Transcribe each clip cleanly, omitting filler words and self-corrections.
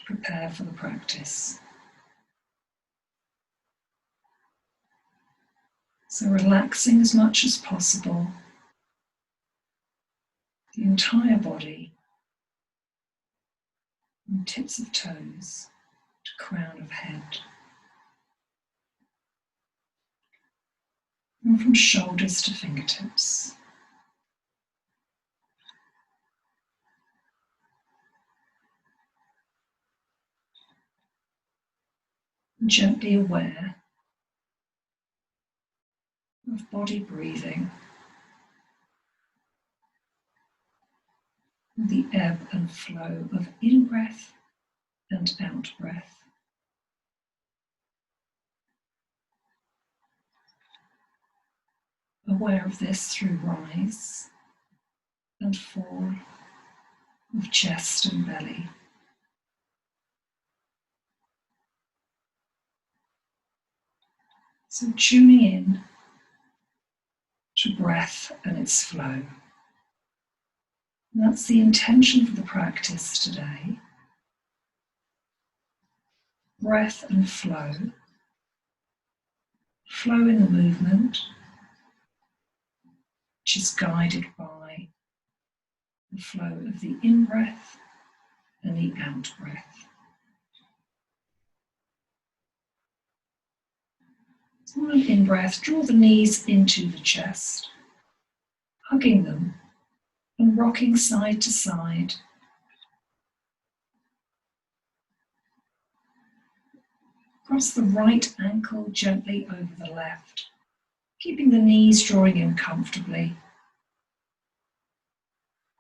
prepare for the practice. So relaxing as much as possible the entire body, from tips of toes to crown of head, and from shoulders to fingertips. And gently aware of body breathing, and the ebb and flow of in-breath and out-breath. Aware of this through rise and fall of chest and belly. So tuning in to breath and its flow. And that's the intention for the practice today. Breath and flow. Flow in the movement, which is guided by the flow of the in-breath and the out-breath. So on an in-breath, draw the knees into the chest, hugging them and rocking side to side. Cross the right ankle gently over the left, keeping the knees drawing in comfortably.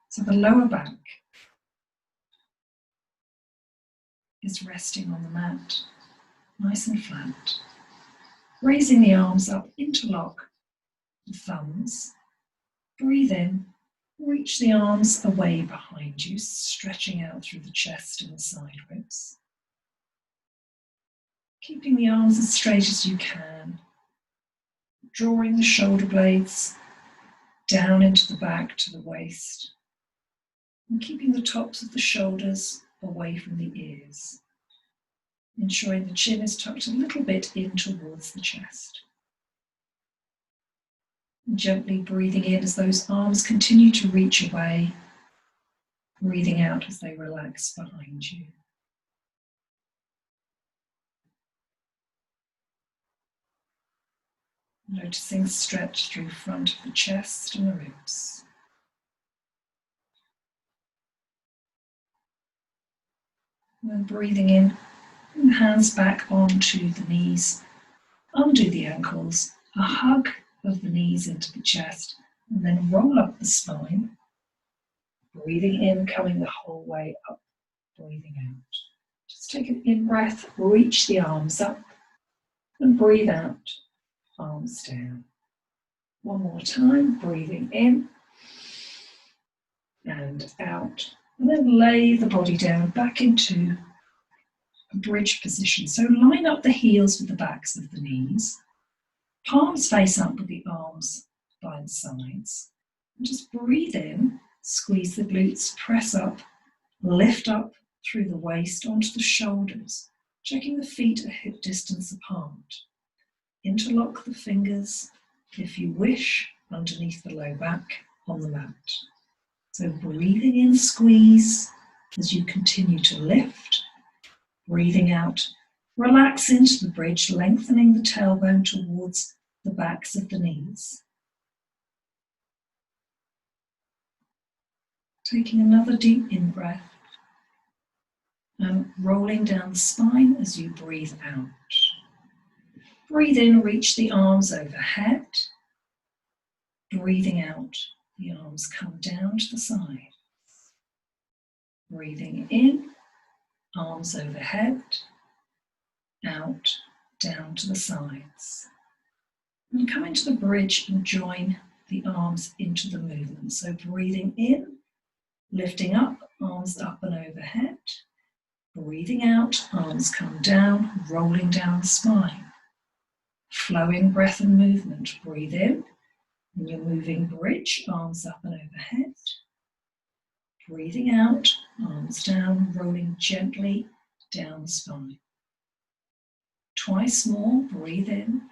So the lower back is resting on the mat, nice and flat. Raising the arms up, interlock the thumbs. Breathe in, reach the arms away behind you, stretching out through the chest and the side ribs. Keeping the arms as straight as you can, drawing the shoulder blades down into the back to the waist, and keeping the tops of the shoulders away from the ears, ensuring the chin is tucked a little bit in towards the chest. And gently breathing in as those arms continue to reach away, breathing out as they relax behind you. Noticing stretch through front of the chest and the ribs. And then breathing in, and hands back onto the knees, undo the ankles, a hug of the knees into the chest, and then roll up the spine. Breathing in, coming the whole way up, breathing out. Just take an in-breath, reach the arms up, and breathe out. Arms down. One more time, breathing in and out. And then lay the body down back into a bridge position. So line up the heels with the backs of the knees. Palms face up with the arms by the sides. And just breathe in, squeeze the glutes, press up, lift up through the waist onto the shoulders, checking the feet a hip distance apart. Interlock the fingers, if you wish, underneath the low back on the mat. So breathing in, squeeze as you continue to lift. Breathing out, relax into the bridge, lengthening the tailbone towards the backs of the knees. Taking another deep in-breath and rolling down the spine as you breathe out. Breathe in, reach the arms overhead. Breathing out, the arms come down to the side. Breathing in, arms overhead, out, down to the sides. And come into the bridge and join the arms into the movement. So breathing in, lifting up, arms up and overhead. Breathing out, arms come down, rolling down the spine. Flowing breath and movement. Breathe in, and you're moving bridge, arms up and overhead. Breathing out, arms down, rolling gently down the spine. Twice more, breathe in,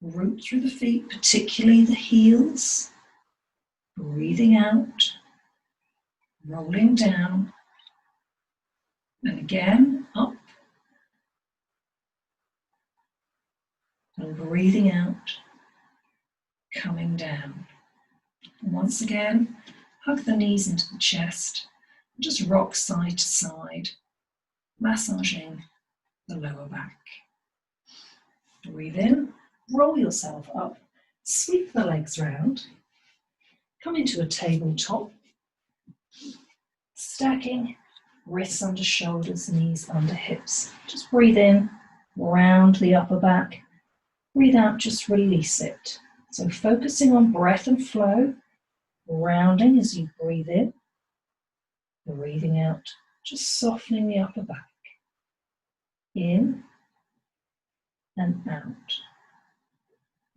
root through the feet, particularly the heels. Breathing out, rolling down, and again up, and breathing out, coming down. And once again, hug the knees into the chest, and just rock side to side, massaging the lower back. Breathe in, roll yourself up, sweep the legs round, come into a tabletop, stacking wrists under shoulders, knees under hips. Just breathe in, round the upper back. Breathe out, just release it. So focusing on breath and flow, rounding as you breathe in, breathing out, just softening the upper back. In and out.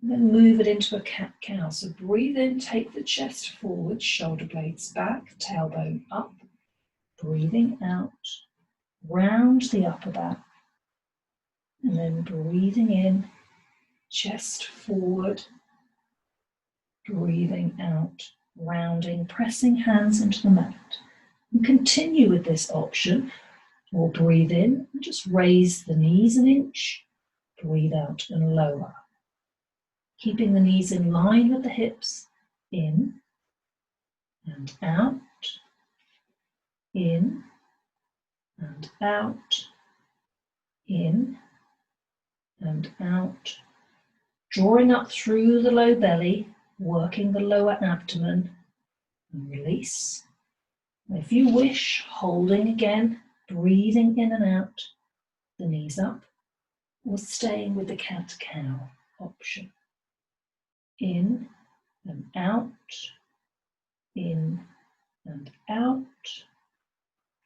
And then move it into a cat-cow. So breathe in, take the chest forward, shoulder blades back, tailbone up. Breathing out, round the upper back. And then breathing in, chest forward. Breathing out, rounding, pressing hands into the mat. And continue with this option. Or breathe in, and just raise the knees an inch. Breathe out and lower. Keeping the knees in line with the hips, in and out, in and out, in and out. Drawing up through the low belly, working the lower abdomen, and release. And if you wish, holding again, breathing in and out, the knees up, or staying with the cat-cow option. In and out, in and out,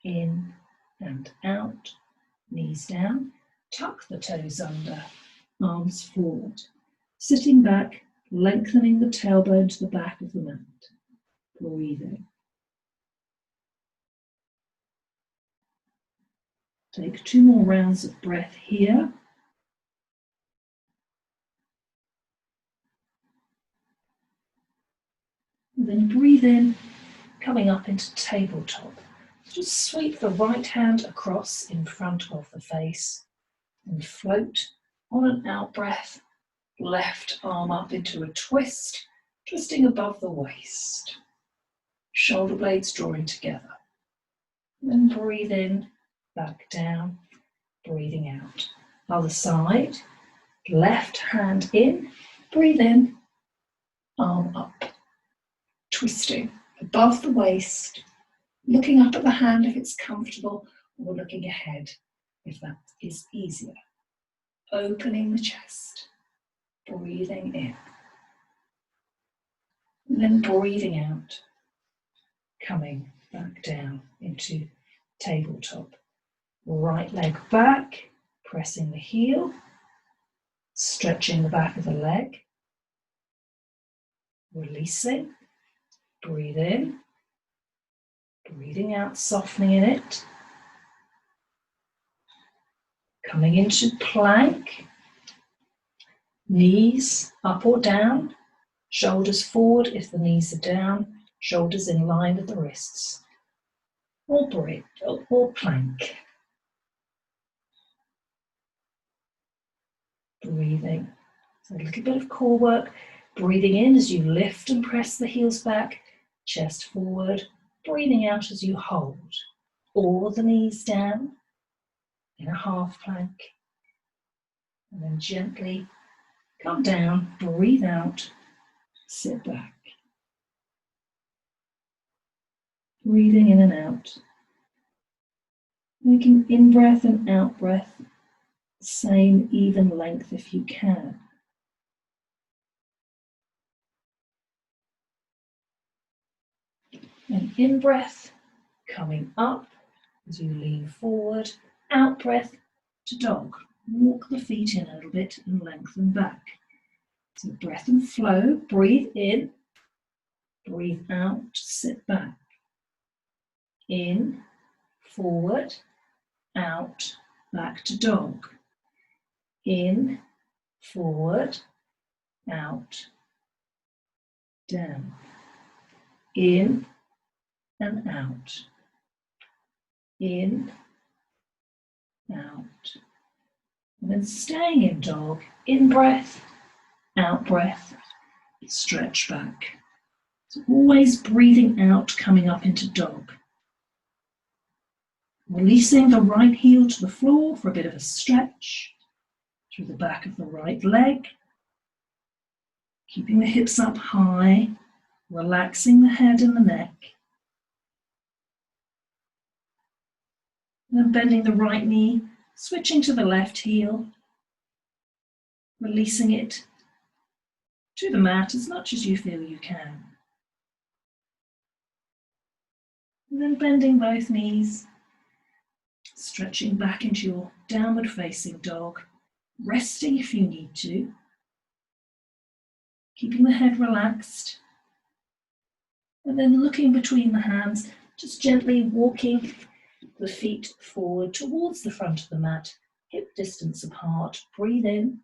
in and out, knees down, tuck the toes under, arms forward, sitting back, lengthening the tailbone to the back of the mat, breathing. Take 2 more rounds of breath here. And then breathe in, coming up into tabletop. Just sweep the right hand across in front of the face and float on an out breath. Left arm up into a twist, twisting above the waist. Shoulder blades drawing together. Then breathe in, back down, breathing out. Other side, left hand in, breathe in, arm up. Twisting above the waist, looking up at the hand if it's comfortable, or looking ahead if that is easier. Opening the chest, breathing in, and then breathing out, coming back down into tabletop. Right leg back, pressing the heel, stretching the back of the leg, releasing. Breathe in, breathing out, softening in it. Coming into plank, knees up or down, shoulders forward if the knees are down, shoulders in line with the wrists. Or bridge, or plank. Breathing. So a little bit of core work. Breathing in as you lift and press the heels back. Chest forward, breathing out as you hold, or the knees down in a half plank, and then gently come down, breathe out, sit back. Breathing in and out, making in-breath and out-breath the same even length if you can. And in-breath, coming up as you lean forward, out-breath to dog. Walk the feet in a little bit and lengthen back. So breath and flow, breathe in, breathe out, sit back. In, forward, out, back to dog. In, forward, out, down. In and out. In, out. And then staying in dog, in breath, out breath, stretch back. So always breathing out, coming up into dog. Releasing the right heel to the floor for a bit of a stretch through the back of the right leg. Keeping the hips up high, relaxing the head and the neck. And then bending the right knee, switching to the left heel, releasing it to the mat as much as you feel you can. And then bending both knees, stretching back into your downward facing dog, resting if you need to, keeping the head relaxed, and then looking between the hands, just gently walking the feet forward towards the front of the mat, hip distance apart. Breathe in,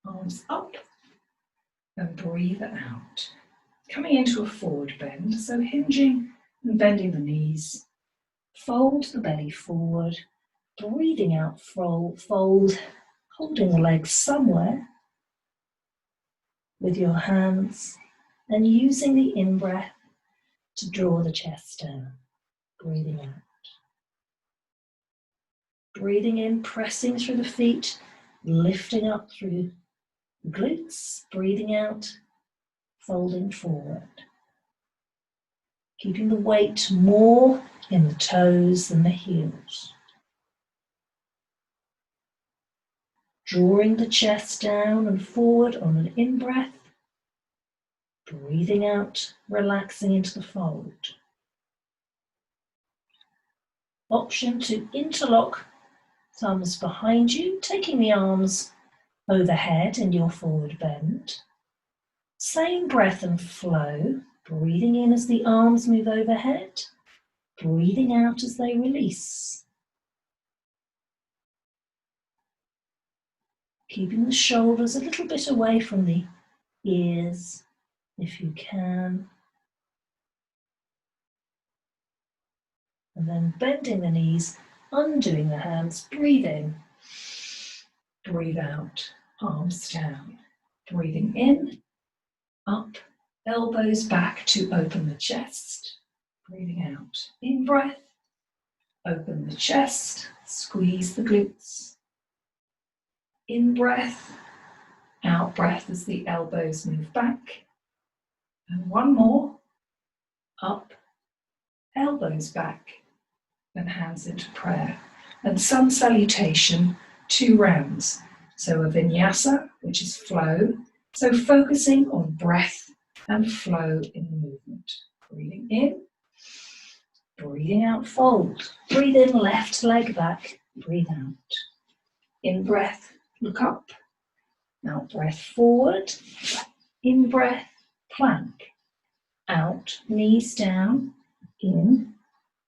arms up, and breathe out. Coming into a forward bend, so hinging and bending the knees. Fold the belly forward, breathing out, fold, holding the legs somewhere with your hands and using the in-breath to draw the chest down. Breathing out. Breathing in, pressing through the feet, lifting up through the glutes. Breathing out, folding forward. Keeping the weight more in the toes than the heels. Drawing the chest down and forward on an in-breath. Breathing out, relaxing into the fold. Option to interlock thumbs behind you, taking the arms overhead in your forward bend. Same breath and flow, breathing in as the arms move overhead, breathing out as they release. Keeping the shoulders a little bit away from the ears if you can. And then bending the knees, undoing the hands, breathe in, breathe out, palms down. Breathing in, up, elbows back to open the chest. Breathing out, in breath, open the chest, squeeze the glutes. In breath, out breath as the elbows move back. And one more, up, elbows back, and hands into prayer. And sun salutation, 2 rounds. So a vinyasa, which is flow. So focusing on breath and flow in the movement. Breathing in, breathing out, fold. Breathe in, left leg back, breathe out. In breath, look up. Out breath, forward. In breath, plank. Out, knees down. In,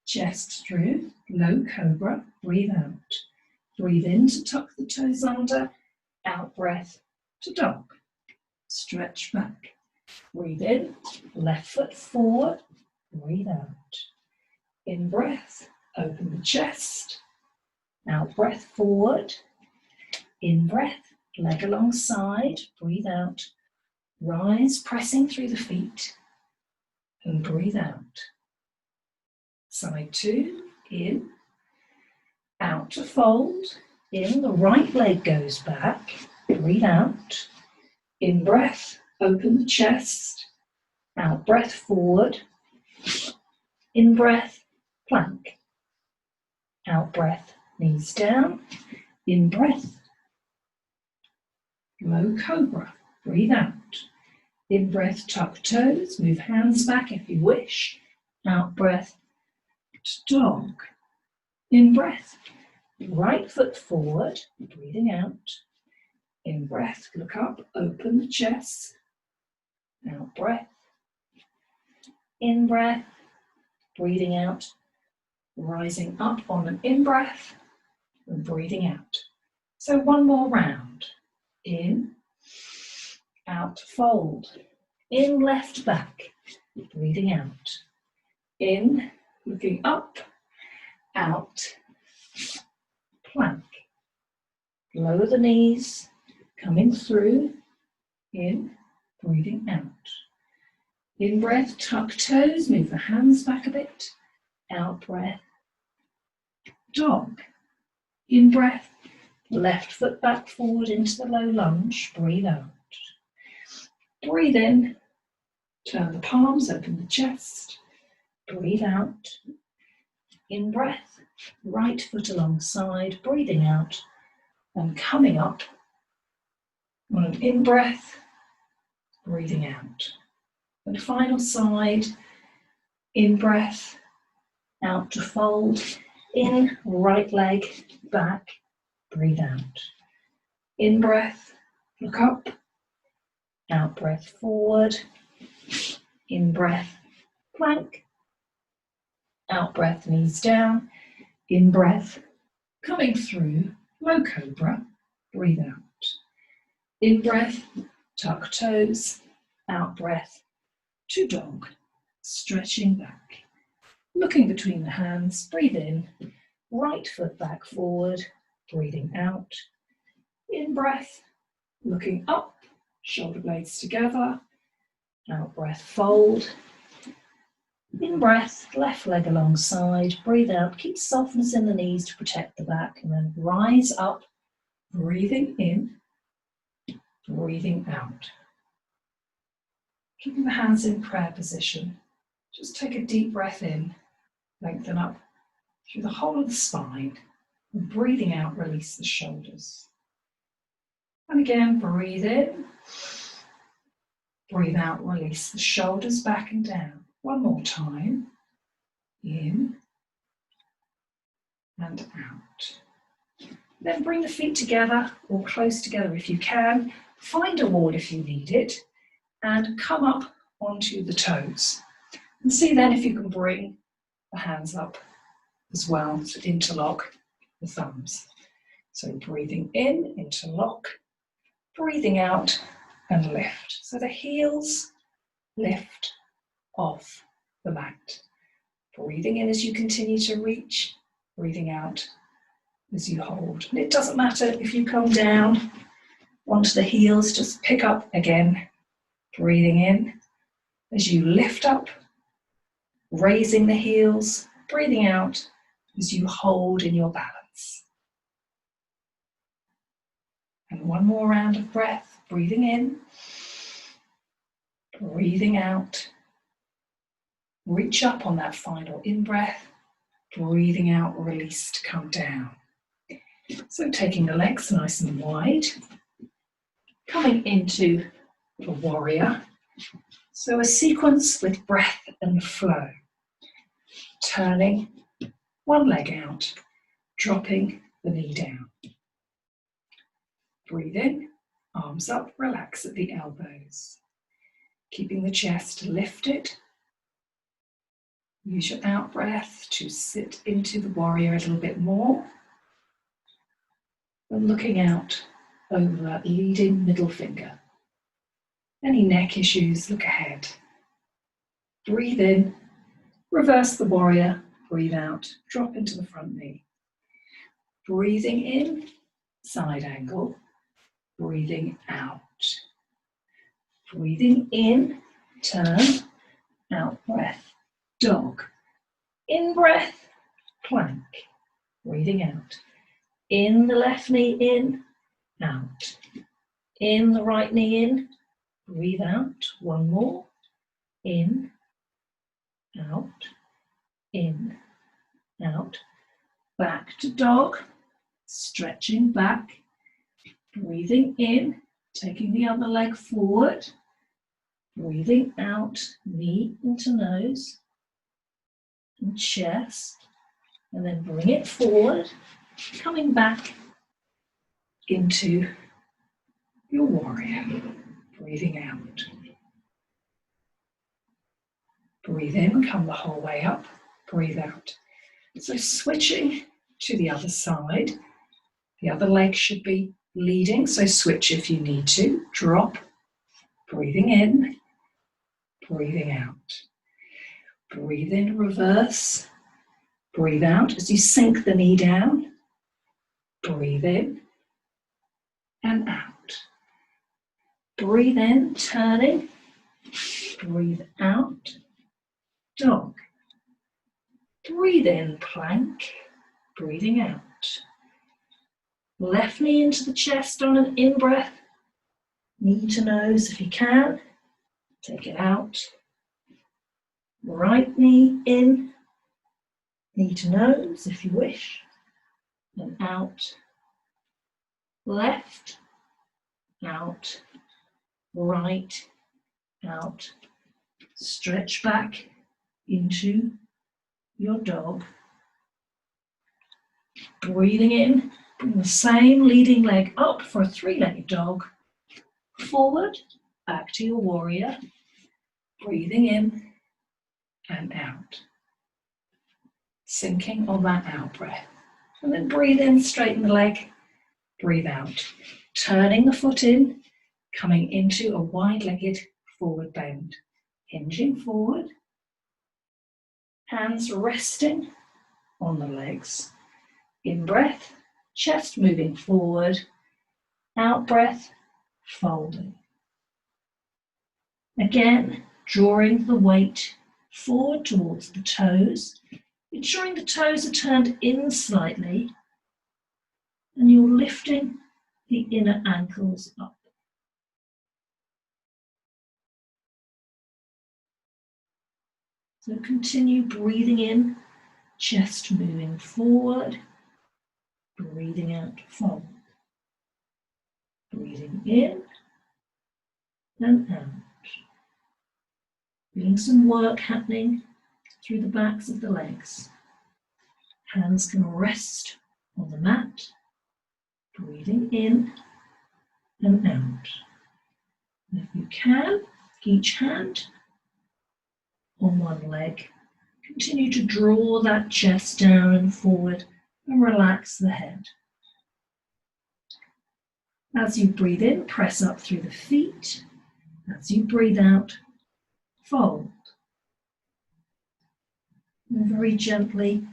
chest through, low cobra, breathe out. Breathe in to tuck the toes under, out breath to dog. Stretch back. Breathe in, left foot forward, breathe out. In breath, open the chest, out breath forward. In breath, leg alongside, breathe out. Rise, pressing through the feet, and breathe out. Side 2, in, out to fold, in, the right leg goes back, breathe out. In breath, open the chest, out breath forward. In breath, plank. Out breath, knees down. In breath, low cobra, breathe out. In breath, tuck toes, move hands back if you wish. Out breath, to dog. In breath, right foot forward, breathing out. In breath, look up, open the chest. Out breath. In breath, breathing out, rising up on an in-breath and breathing out. So one more round. In, out, fold. In, left back, breathing out. In, looking up, out, plank. Lower the knees, coming through. In, breathing out. In breath, tuck toes, move the hands back a bit. Out breath, dog. In breath, left foot back forward into the low lunge, breathe out. Breathe in, turn the palms, open the chest, breathe out. In breath, right foot alongside, breathing out, and coming up on an in breath, breathing out. And final side, in breath, out to fold, in, right leg, back, breathe out. In breath, look up, out breath forward, in breath, plank, out breath, knees down, in breath, coming through, low cobra, breathe out. In breath, tuck toes, out breath, to dog, stretching back. Looking between the hands, breathe in, right foot back forward, breathing out. In breath, looking up, shoulder blades together, out breath, fold. In breath, left leg alongside, breathe out, keep softness in the knees to protect the back, and then rise up, breathing in, breathing out. Keeping the hands in prayer position, just take a deep breath in, lengthen up through the whole of the spine, and breathing out, release the shoulders. And again, breathe in, breathe out, release the shoulders back and down. One more time, in and out. Then bring the feet together or close together if you can. Find a wall if you need it, and come up onto the toes. And see then if you can bring the hands up as well to interlock the thumbs. So breathing in, interlock, breathing out and lift. So the heels lift off the mat. Breathing in as you continue to reach, breathing out as you hold. And it doesn't matter if you come down onto the heels, just pick up again, breathing in as you lift up, raising the heels, breathing out as you hold in your balance. And one more round of breath, breathing in, breathing out. Reach up on that final in-breath, breathing out, release to come down. So taking the legs nice and wide, coming into the warrior. So a sequence with breath and flow. Turning one leg out, dropping the knee down. Breathe in, arms up, relax at the elbows. Keeping the chest lifted. Use your out breath to sit into the warrior a little bit more. And looking out over that leading middle finger. Any neck issues, look ahead. Breathe in, reverse the warrior, breathe out, drop into the front knee. Breathing in, side angle, breathing out. Breathing in, turn, out breath, dog. In breath, plank, breathing out. In the left knee in, out. In the right knee in, breathe out. One more. In, out, in, out. Back to dog, stretching back. Breathing in, taking the other leg forward. Breathing out, knee into nose and chest. And then bring it forward, coming back into your warrior. Breathing out. Breathe in, come the whole way up. Breathe out. So switching to the other side, the other leg should be leading, so switch if you need to. Drop, breathing in, breathing out. Breathe in, reverse, breathe out as you sink the knee down. Breathe in and out. Breathe in, turning, breathe out, dog. Breathe in, plank, breathing out. Left knee into the chest on an in-breath. Knee to nose if you can. Take it out. Right knee in. Knee to nose if you wish. And out. Left. Out. Right. Out. Stretch back into your dog. Breathing in. Bring the same leading leg up for a three-legged dog. Forward, back to your warrior. Breathing in and out. Sinking on that out breath. And then breathe in, straighten the leg. Breathe out. Turning the foot in, coming into a wide-legged forward bend. Hinging forward. Hands resting on the legs. In breath, chest moving forward. Out breath, folding. Again, drawing the weight forward towards the toes, ensuring the toes are turned in slightly, and you're lifting the inner ankles up. So continue breathing in, chest moving forward, breathing out, fold. Breathing in and out. Feeling some work happening through the backs of the legs. Hands can rest on the mat. Breathing in and out. And if you can, each hand on one leg. Continue to draw that chest down and forward and relax the head. As you breathe in, press up through the feet. As you breathe out, fold. And very gently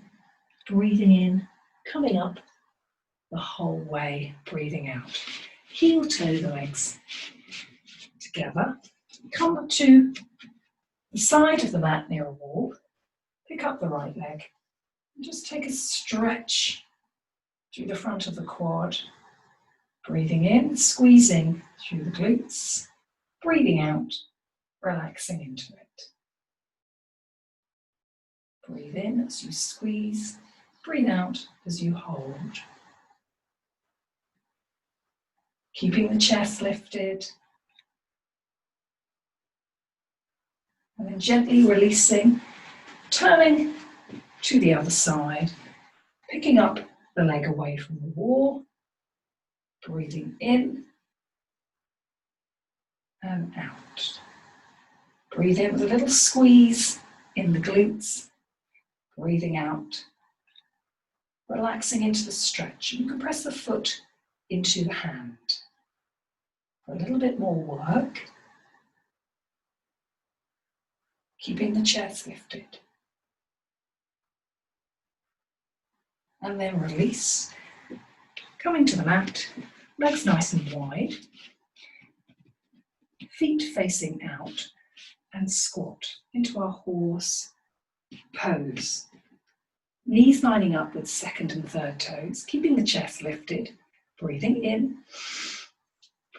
breathing in, coming up the whole way, breathing out. Heel toe the legs together. Come up to the side of the mat near a wall. Pick up the right leg and just take a stretch through the front of the quad. Breathing in, squeezing through the glutes. Breathing out, relaxing into it. Breathe in as you squeeze. Breathe out as you hold. Keeping the chest lifted. And then gently releasing, turning to the other side, picking up the leg away from the wall, breathing in and out. Breathe in with a little squeeze in the glutes, breathing out, relaxing into the stretch. You can press the foot into the hand. For a little bit more work, keeping the chest lifted. And then release, coming to the mat, legs nice and wide, feet facing out, and squat into our horse pose. Knees lining up with second and third toes, keeping the chest lifted, breathing in,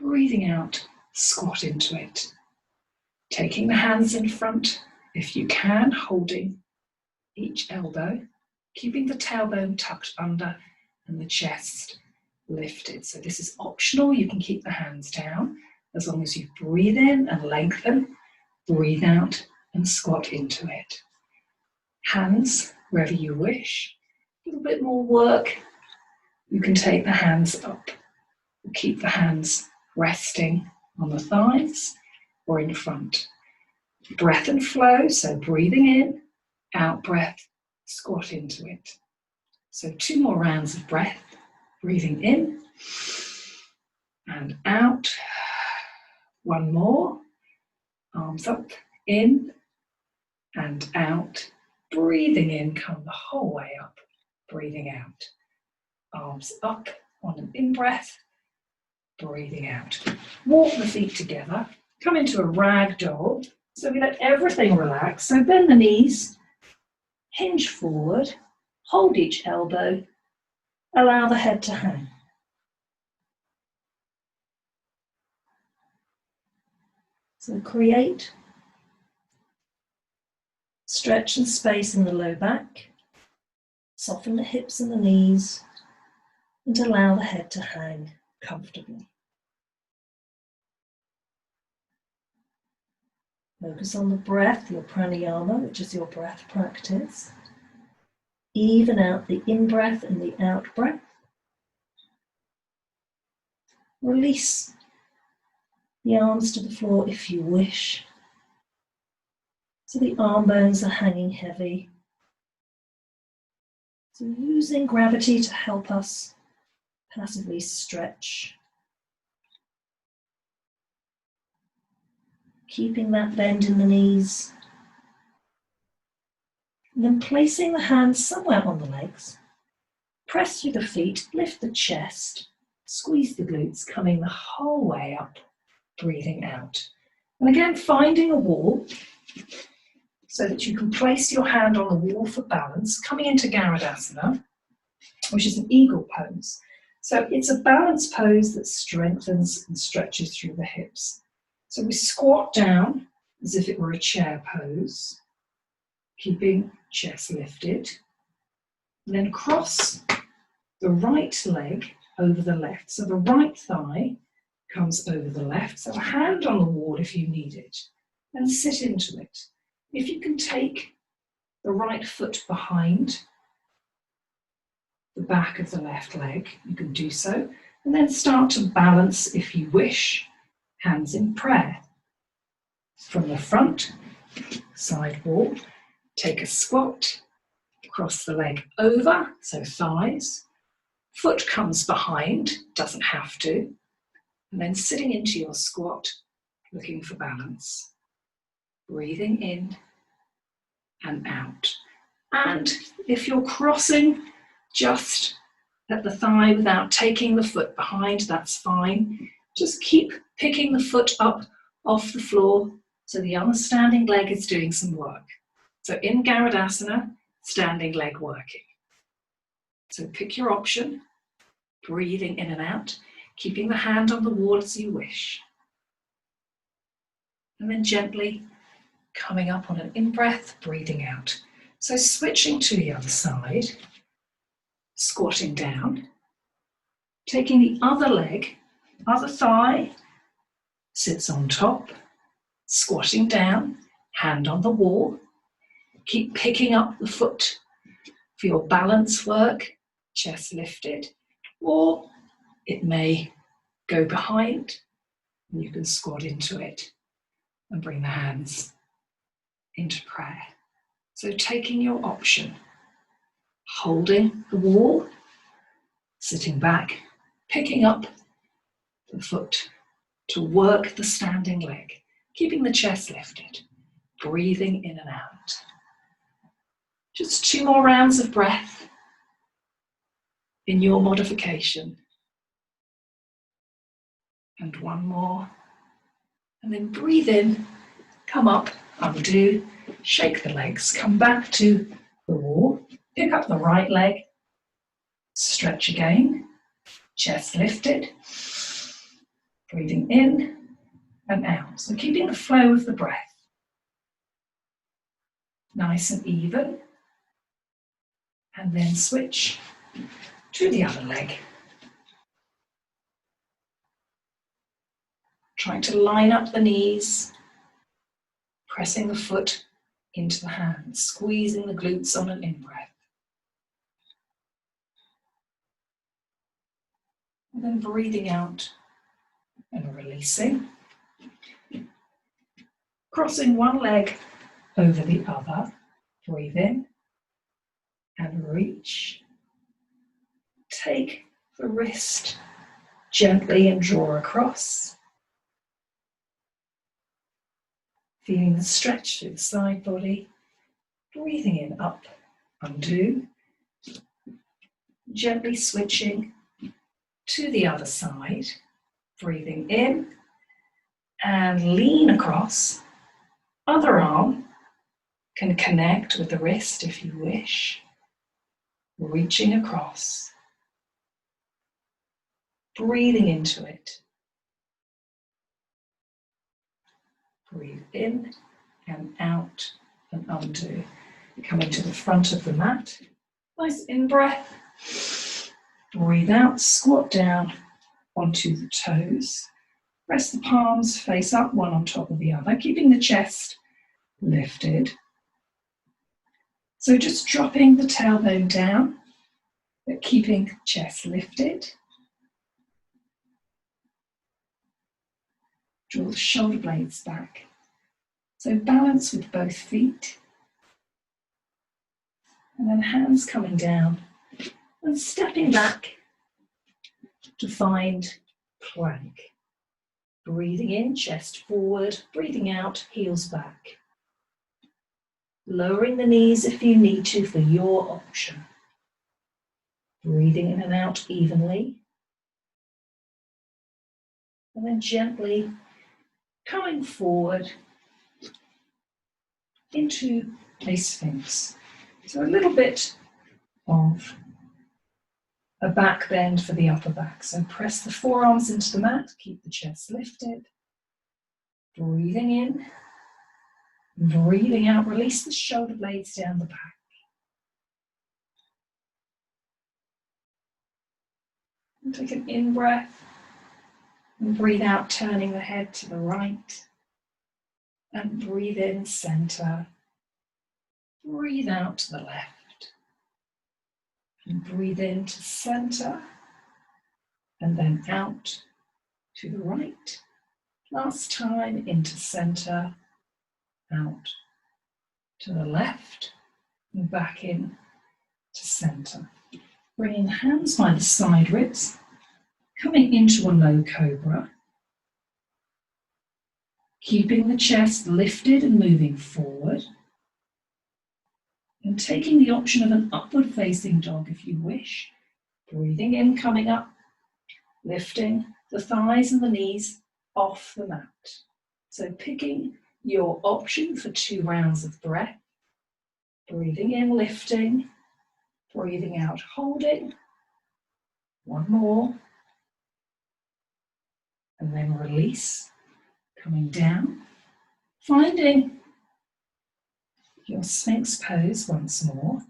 breathing out, squat into it. Taking the hands in front, if you can, holding each elbow, keeping the tailbone tucked under and the chest lifted. So this is optional, you can keep the hands down as long as you breathe in and lengthen, breathe out and squat into it. Hands wherever you wish. A little bit more work, you can take the hands up. Keep the hands resting on the thighs or in front. Breath and flow, so breathing in, out breath, squat into it. So 2 more rounds of breath, breathing in and out. 1 more, arms up, in and out. Breathing in, come the whole way up, breathing out. Arms up on an in-breath, breathing out. Walk the feet together, come into a rag doll. So we let everything relax. So bend the knees, hinge forward, hold each elbow, allow the head to hang. So create stretch and space in the low back, soften the hips and the knees, and allow the head to hang comfortably. Focus on the breath, your pranayama, which is your breath practice. Even out the in-breath and the out-breath. Release the arms to the floor if you wish. So the arm bones are hanging heavy. So using gravity to help us passively stretch. Keeping that bend in the knees. And then placing the hands somewhere on the legs. Press through the feet, lift the chest, squeeze the glutes, coming the whole way up, breathing out. And again, finding a wall so that you can place your hand on the wall for balance, coming into Garudasana, which is an eagle pose. So it's a balance pose that strengthens and stretches through the hips. So we squat down as if it were a chair pose, keeping chest lifted. And then cross the right leg over the left. So the right thigh comes over the left. So a hand on the wall if you need it. And sit into it. If you can take the right foot behind the back of the left leg, you can do so. And then start to balance if you wish, hands in prayer. From the front, side wall, take a squat, cross the leg over, so thighs. Foot comes behind, doesn't have to. And then sitting into your squat, looking for balance. Breathing in and out. And if you're crossing just at the thigh without taking the foot behind, that's fine. Just keep picking the foot up off the floor so the other standing leg is doing some work. So in Garudasana, standing leg working. So pick your option, breathing in and out, keeping the hand on the wall as you wish. And then gently coming up on an in-breath, breathing out. So switching to the other side, squatting down, taking the other leg, other thigh sits on top, squatting down, hand on the wall. Keep picking up the foot for your balance work, chest lifted, or it may go behind and you can squat into it and bring the hands into prayer. So taking your option, holding the wall, sitting back, picking up the foot to work the standing leg, keeping the chest lifted, breathing in and out. Just 2 more rounds of breath in your modification. And 1 more. And then breathe in, come up, undo, shake the legs, come back to the wall, pick up the right leg, stretch again, chest lifted, breathing in and out. So keeping the flow of the breath nice and even. And then switch to the other leg. Trying to line up the knees, pressing the foot into the hands, squeezing the glutes on an in-breath. And then breathing out and releasing. Crossing one leg over the other, breathe in and reach. Take the wrist gently and draw across. Feeling the stretch through the side body. Breathing in, up, undo. Gently switching to the other side. Breathing in and lean across. Other arm can connect with the wrist if you wish. Reaching across. Breathing into it. Breathe in and out and undo. Coming to the front of the mat. Nice in-breath. Breathe out, squat down onto the toes. Press the palms face up, one on top of the other, keeping the chest lifted. So just dropping the tailbone down, but keeping the chest lifted. Draw the shoulder blades back. So balance with both feet. And then hands coming down and stepping back to find plank. Breathing in, chest forward, breathing out, heels back. Lowering the knees if you need to for your option. Breathing in and out evenly. And then gently coming forward into a sphinx. So a little bit of a back bend for the upper back. So press the forearms into the mat, keep the chest lifted. Breathing in, breathing out, release the shoulder blades down the back. And take an in-breath and breathe out, turning the head to the right. And breathe in, center. Breathe out to the left. And breathe in to center. And then out to the right. Last time, into center, out to the left, and back in to center. Bringing the hands by the side ribs, coming into a low cobra. Keeping the chest lifted and moving forward. And taking the option of an upward facing dog if you wish. Breathing in, coming up, lifting the thighs and the knees off the mat. So picking your option for 2 rounds of breath. Breathing in, lifting. Breathing out, holding. 1 more. And then release. Coming down. Finding your Sphinx pose once more.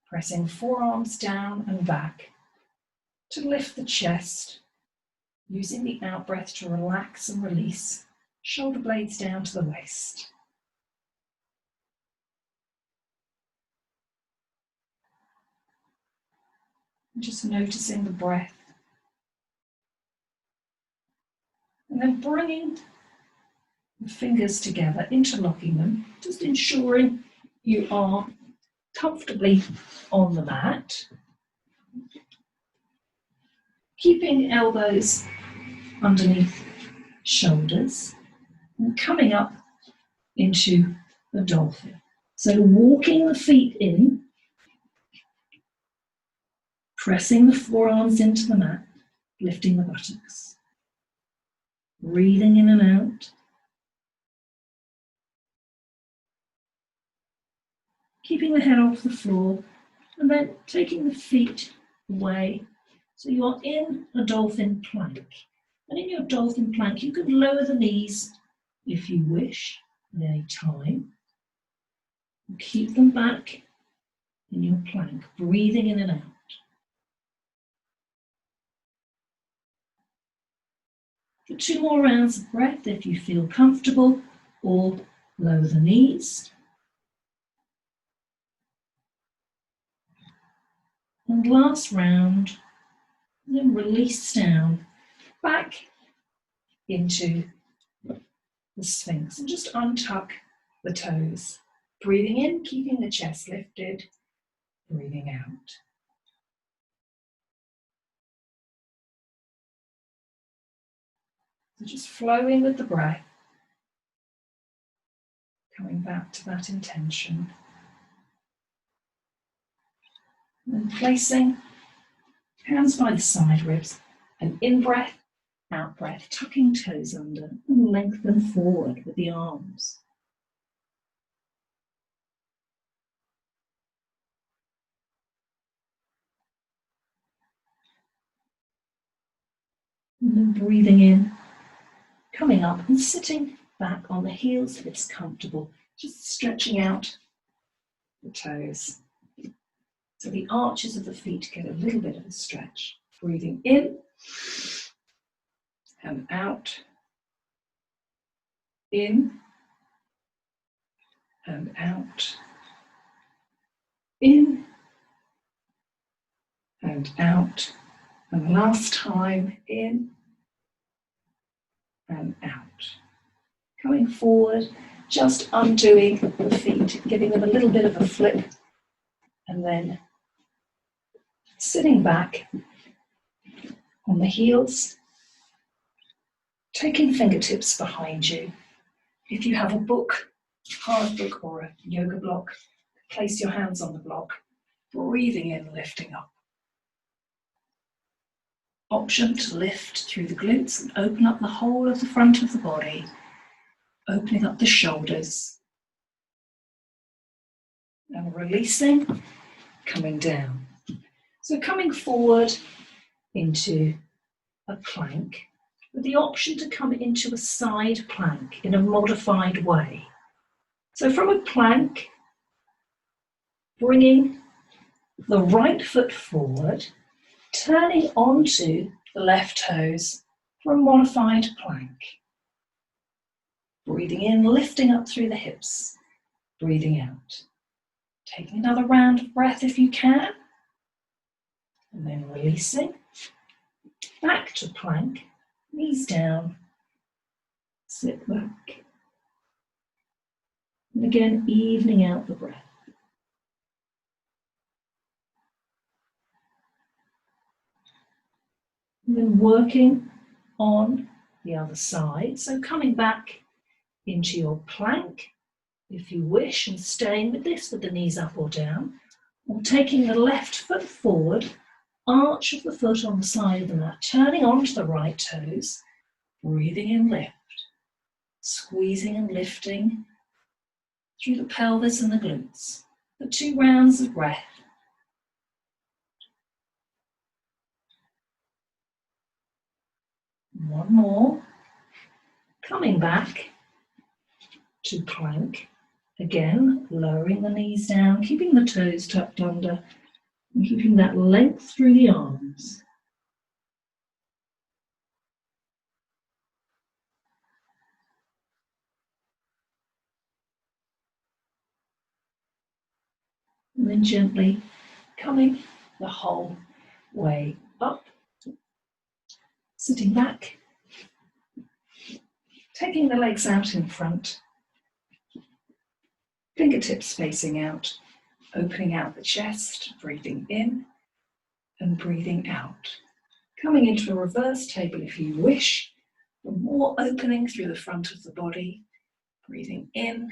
Pressing forearms down and back to lift the chest. Using the out-breath to relax and release. Shoulder blades down to the waist. And just noticing the breath. And then bringing the fingers together, interlocking them, just ensuring you are comfortably on the mat. Keeping elbows underneath shoulders and coming up into the dolphin. So walking the feet in, pressing the forearms into the mat, lifting the buttocks. Breathing in and out. Keeping the head off the floor and then taking the feet away. So you're in a dolphin plank. And in your dolphin plank, you can lower the knees if you wish at any time. Keep them back in your plank, breathing in and out. For 2 more rounds of breath if you feel comfortable, or lower the knees. And last round, and then release down, back into the Sphinx, and just untuck the toes. Breathing in, keeping the chest lifted, breathing out. So just flowing with the breath, coming back to that intention. And placing hands by the side ribs, an in-breath, out-breath, tucking toes under and lengthen forward with the arms. And then breathing in, coming up and sitting back on the heels if it's comfortable, just stretching out the toes. So the arches of the feet get a little bit of a stretch. Breathing in and out, in and out, in and out, and last time, in and out. Coming forward, just undoing the feet, giving them a little bit of a flip, and then sitting back on the heels, taking fingertips behind you. If you have a book, hard book or a yoga block, place your hands on the block, breathing in, lifting up. Option to lift through the glutes and open up the whole of the front of the body, opening up the shoulders and releasing, coming down. So coming forward into a plank with the option to come into a side plank in a modified way. So from a plank, bringing the right foot forward, turning onto the left toes for a modified plank. Breathing in, lifting up through the hips, breathing out. Taking another round of breath if you can, and then releasing. Back to plank, knees down, sit back. And again, evening out the breath. And then working on the other side. So coming back into your plank, if you wish, and staying with this with the knees up or down, or taking the left foot forward, arch of the foot on the side of the mat, turning onto the right toes, breathing in, lift, squeezing and lifting through the pelvis and the glutes. The 2 rounds of breath. One more. Coming back to plank. Again, lowering the knees down, keeping the toes tucked under, and keeping that length through the arms. And then gently coming the whole way up, sitting back, taking the legs out in front, fingertips facing out, opening out the chest, breathing in and breathing out. Coming into a reverse table if you wish, for more opening through the front of the body, breathing in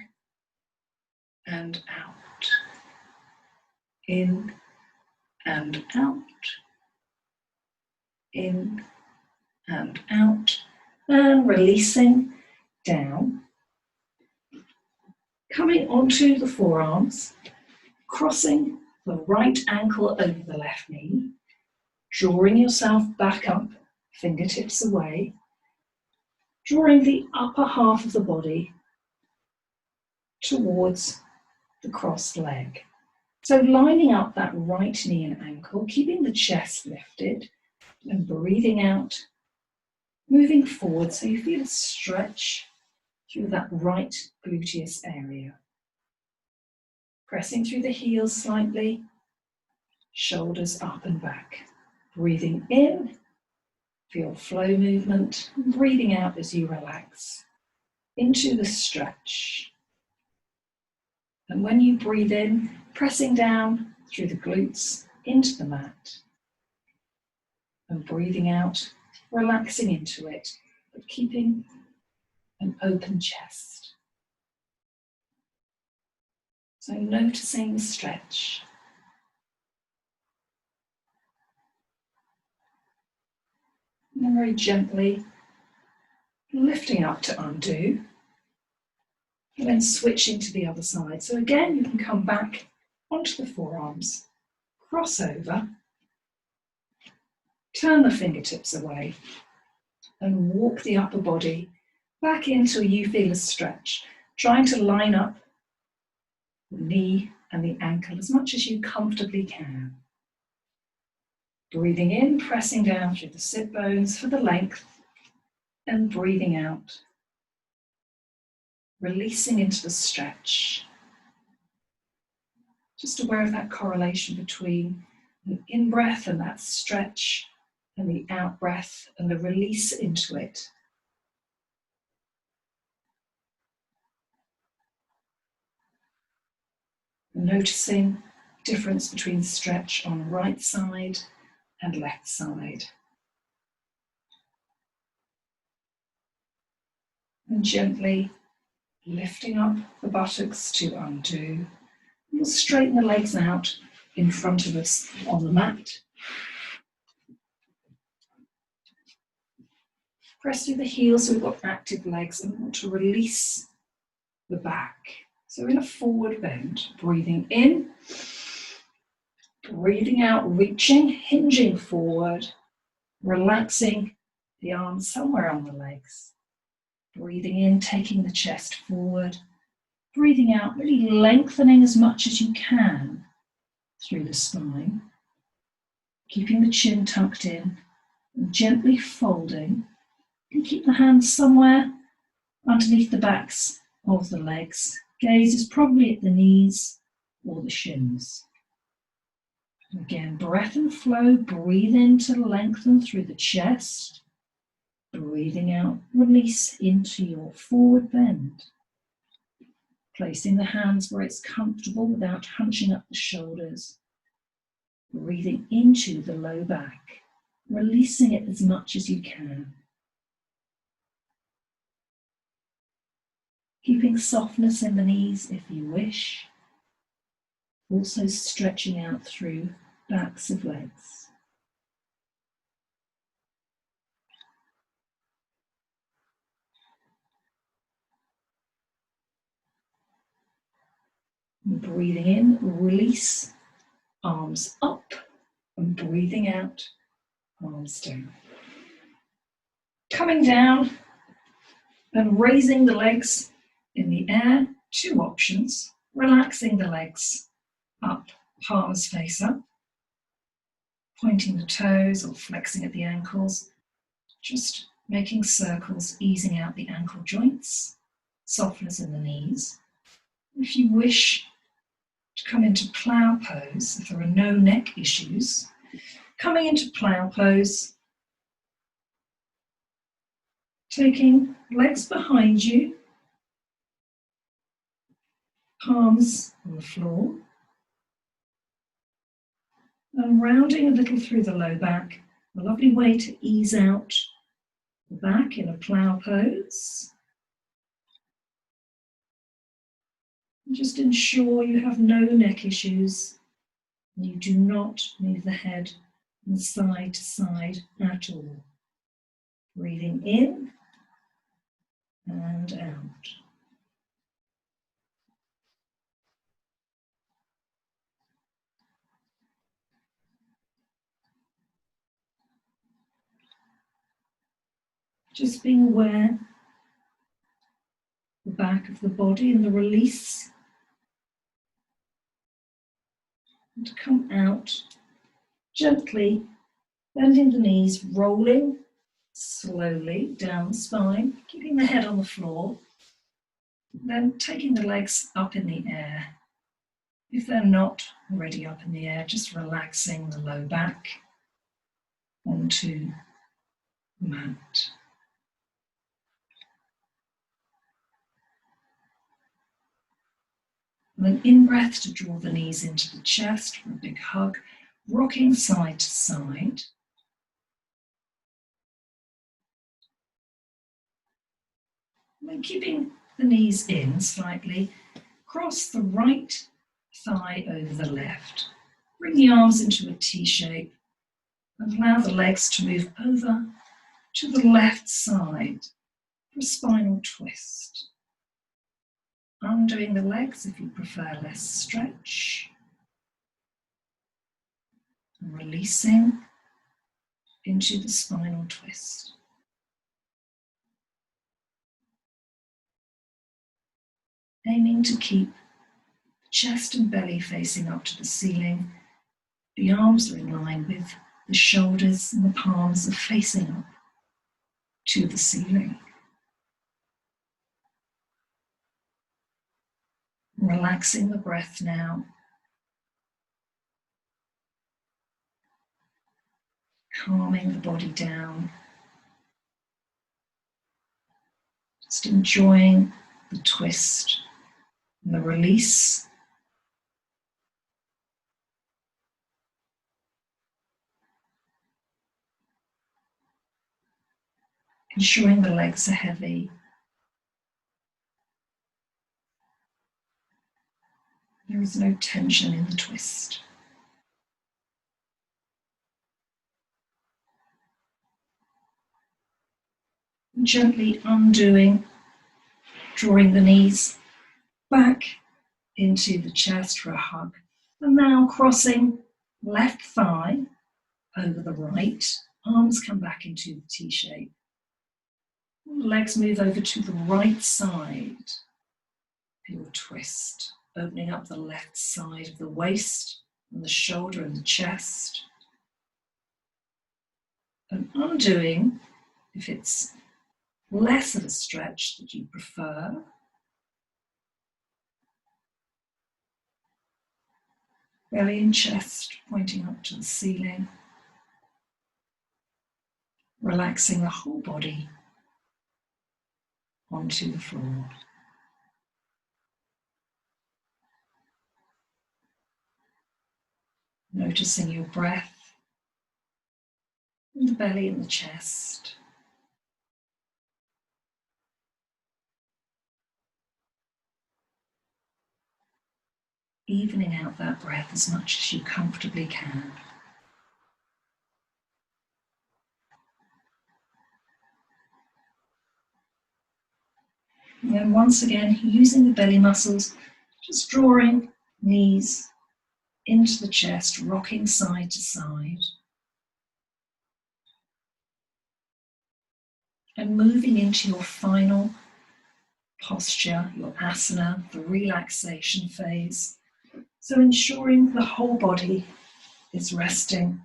and out, in and out, in and out, and releasing down. Coming onto the forearms, crossing the right ankle over the left knee, drawing yourself back up, fingertips away, drawing the upper half of the body towards the crossed leg. So lining up that right knee and ankle, keeping the chest lifted and breathing out, moving forward so you feel a stretch through that right gluteus area. Pressing through the heels slightly, shoulders up and back. Breathing in, feel flow movement, and breathing out as you relax into the stretch. And when you breathe in, pressing down through the glutes into the mat. And breathing out, relaxing into it, but keeping an open chest. So noticing the stretch. And then very gently lifting up to undo. And then switching to the other side. So again, you can come back onto the forearms, cross over, turn the fingertips away, and walk the upper body back into a euphilia stretch, trying to line up the knee and the ankle as much as you comfortably can. Breathing in, pressing down through the sit bones for the length, and breathing out, releasing into the stretch. Just aware of that correlation between the in-breath and that stretch and the out-breath and the release into it. Noticing the difference between stretch on right side and left side. And gently lifting up the buttocks to undo. We'll straighten the legs out in front of us on the mat. Press through the heels so we've got active legs, and we want to release the back. So in a forward bend, breathing in, breathing out, reaching, hinging forward, relaxing the arms somewhere on the legs. Breathing in, taking the chest forward. Breathing out, really lengthening as much as you can through the spine. Keeping the chin tucked in and gently folding. You can keep the hands somewhere underneath the backs of the legs. Gaze is probably at the knees or the shins. Again, breath and flow. Breathe in to lengthen through the chest. Breathing out, release into your forward bend. Placing the hands where it's comfortable without hunching up the shoulders. Breathing into the low back, releasing it as much as you can. Keeping softness in the knees if you wish. Also stretching out through backs of legs. And breathing in, release, arms up, and breathing out, arms down. Coming down and raising the legs in the air, two options. Relaxing the legs up, palms face up, pointing the toes or flexing at the ankles, just making circles, easing out the ankle joints, softness in the knees. If you wish to come into plow pose, if there are no neck issues, coming into plow pose, taking legs behind you, palms on the floor, and rounding a little through the low back, a lovely way to ease out the back in a plow pose. And just ensure you have no neck issues. You do not move the head from side to side at all. Breathing in and out. Just being aware of the back of the body and the release. And to come out gently, bending the knees, rolling slowly down the spine, keeping the head on the floor. Then taking the legs up in the air. If they're not already up in the air, just relaxing the low back onto the mat. And an in-breath to draw the knees into the chest for a big hug, rocking side to side. And then keeping the knees in slightly, cross the right thigh over the left. Bring the arms into a T shape and allow the legs to move over to the left side for a spinal twist. Undoing the legs if you prefer less stretch. And releasing into the spinal twist. Aiming to keep the chest and belly facing up to the ceiling. The arms are in line with the shoulders and the palms are facing up to the ceiling. Relaxing the breath now. Calming the body down. Just enjoying the twist and the release. Ensuring the legs are heavy. There is no tension in the twist. And gently undoing, drawing the knees back into the chest for a hug. And now crossing left thigh over the right. Arms come back into the T shape. Legs move over to the right side. Your twist, opening up the left side of the waist and the shoulder and the chest. And undoing, if it's less of a stretch that you prefer. Belly and chest pointing up to the ceiling. Relaxing the whole body onto the floor. Noticing your breath in the belly and the chest. Evening out that breath as much as you comfortably can. And then once again, using the belly muscles, just drawing knees into the chest, rocking side to side. And moving into your final posture, your asana, the relaxation phase. So ensuring the whole body is resting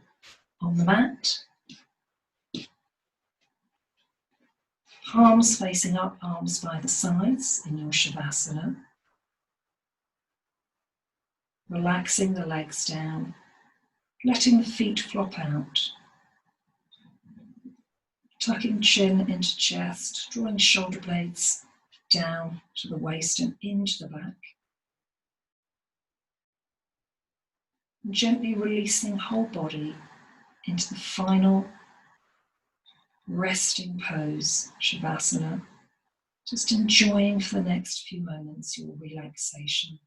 on the mat. Palms facing up, arms by the sides in your Shavasana. Relaxing the legs down, letting the feet flop out. Tucking chin into chest, drawing shoulder blades down to the waist and into the back. And gently releasing whole body into the final resting pose, Shavasana. Just enjoying for the next few moments your relaxation.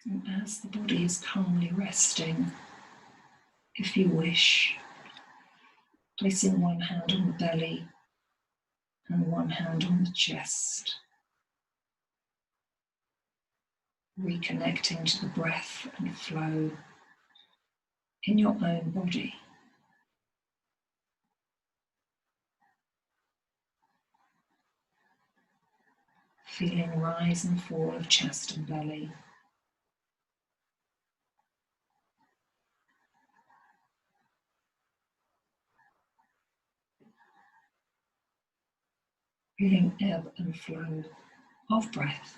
And as the body is calmly resting, if you wish, placing one hand on the belly and one hand on the chest. reconnecting to the breath and flow in your own body. Feeling rise and fall of chest and belly. Feeling ebb and flow of breath.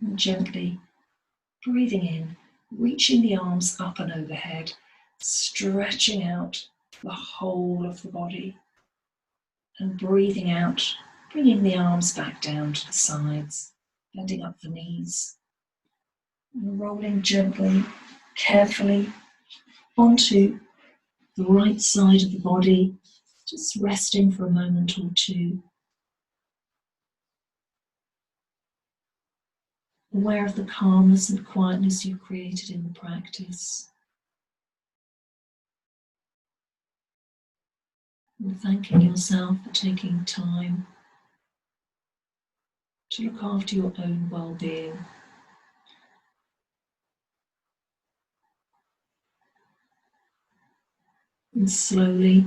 And gently breathing in, reaching the arms up and overhead, stretching out the whole of the body. And breathing out, bringing the arms back down to the sides, bending up the knees. And rolling gently, carefully onto the right side of the body, just resting for a moment or two. Aware of the calmness and quietness you've created in the practice. And thanking yourself for taking time to look after your own well-being. And slowly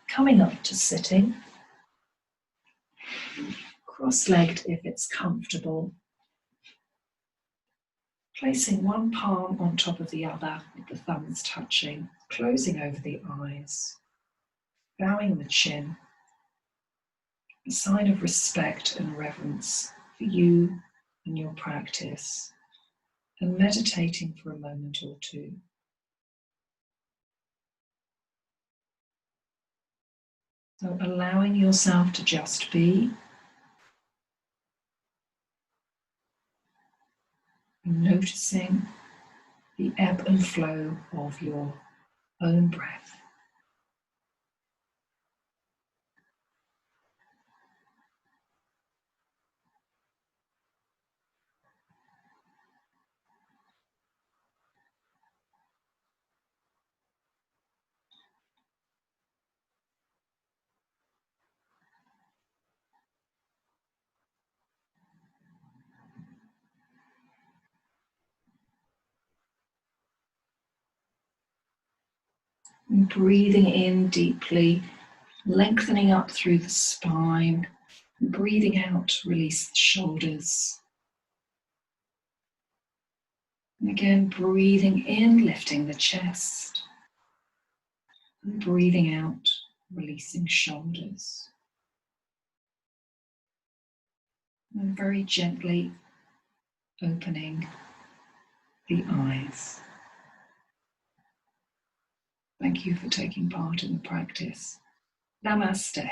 coming up to sitting, cross-legged if it's comfortable. Placing one palm on top of the other with the thumbs touching, closing over the eyes, bowing the chin, a sign of respect and reverence for you and your practice, and meditating for a moment or two. So allowing yourself to just be, and noticing the ebb and flow of your own breath. And breathing in deeply, lengthening up through the spine. And breathing out, release the shoulders. And again, breathing in, lifting the chest. And breathing out, releasing shoulders. And very gently opening the eyes. Thank you for taking part in the practice. Namaste.